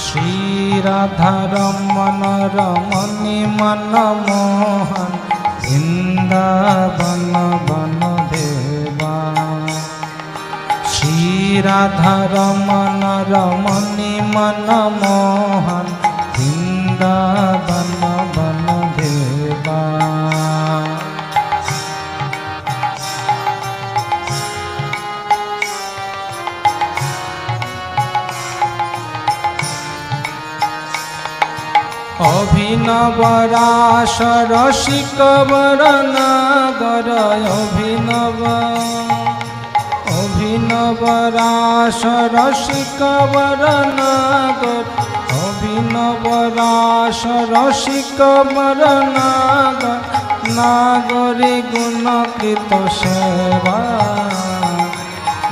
श्री राधा रमन रमणी Manmohan Vrindavan one देवा। श्री राधा रमन रमणी Manmohan Vrindavan one देवा। अभिनव रास रसिक वरनागर अभिनव रास रसिक वरनागर अभिनव रास रसिक वरनागर नागरी गुणकृत सेवा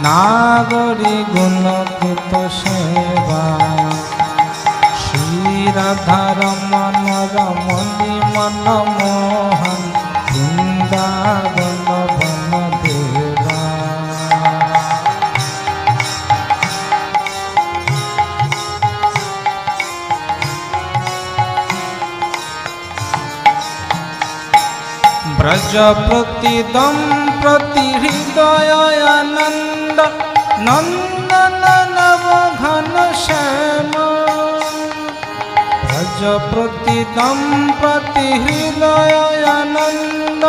नागरी गुणकृत सेवा। राधा रमन रमणी मनमोहन वृंदावन वन देवा। ब्रज प्रतिदम प्रति हृदय आनंद नंदन नव घन श्याम। ब्रज प्रतिदम प्रति हृदय आनंद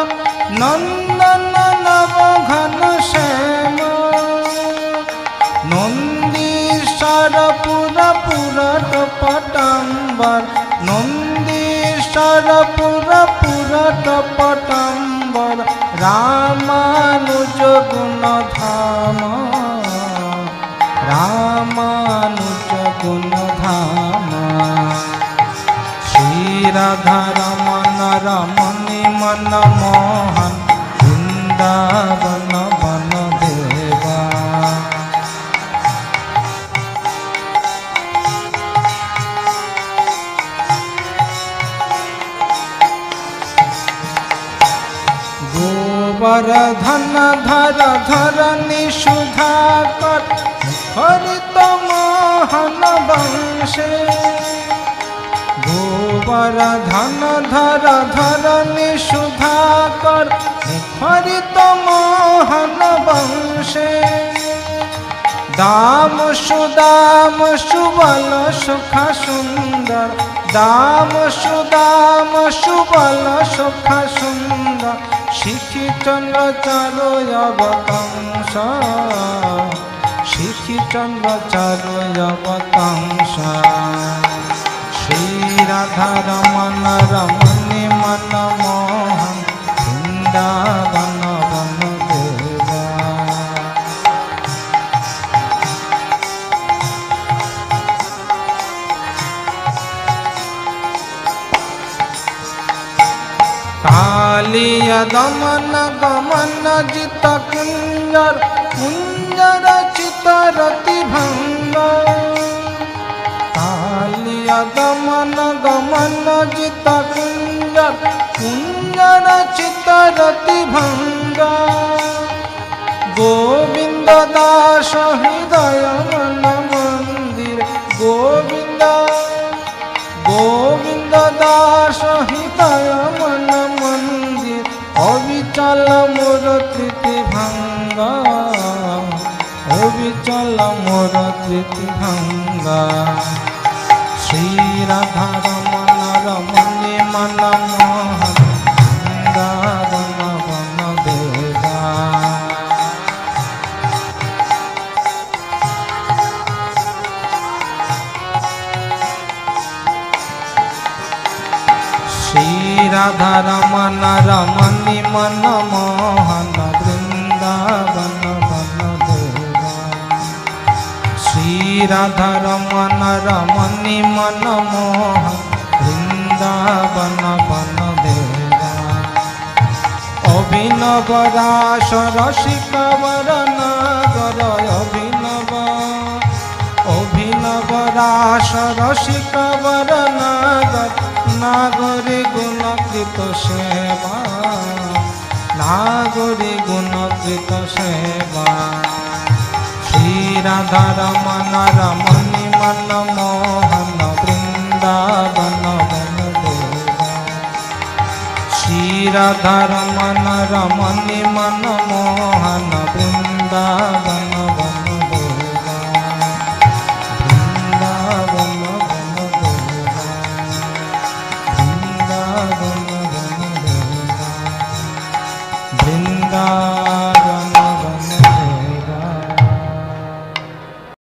नंदन नव घन श्याम। नंदीश्वर पुर पुरट पटाम्बर नंदीश्वर पुर पुरट पटाम्बर रामानुज गुण धाम रामानुज गुण धाम। राधा रमन रमणी मनमोहन वृंदावन वन देवा। गोवर्धन धर धरणी सुधाकर हरित मोहन वंशे। गोवर्धन धर धरणी सुधाकर हरित मोहन वंशे। दाम सुदाम सुबल सुख सुंदर दाम सुदाम सुबल सुख सुंदर। शिखी चंद्र चारो अवतंस शिखी चंद्र चारो अवतंस। श्री राधा रमन रमणी मनमोहन वृंदावन वन देवा। कालिय दमन गमन जित कुंजर कुंजर चितरति भंग। दमन गमन जित कुंजर कुंजर चितरति भंग। गोविंद दास हृदय मन मंदिर गोविंद गोविंद दास हृदय मन मंदिर। अविचल मोर कृति भंग अविचल मोर कृति भंग। श्री राधा रमन रमणी मनमोहन वृंदावन वन देवा। श्री राधा रमन रमणी मनमोहन वृंदावन वन देवा। श्री राधा रमन रमणी मनमोहन वृंदावन वन देवा। अभिनव रास रसिक वरनागर अभिनव रास रसिक वरनागर नागरी गुणकृत सेवा नागरी गुणकृत सेवा। श्री राधा रमन रमणी मनमोहन राधा रमन रमणी मन मोहन वृंदावन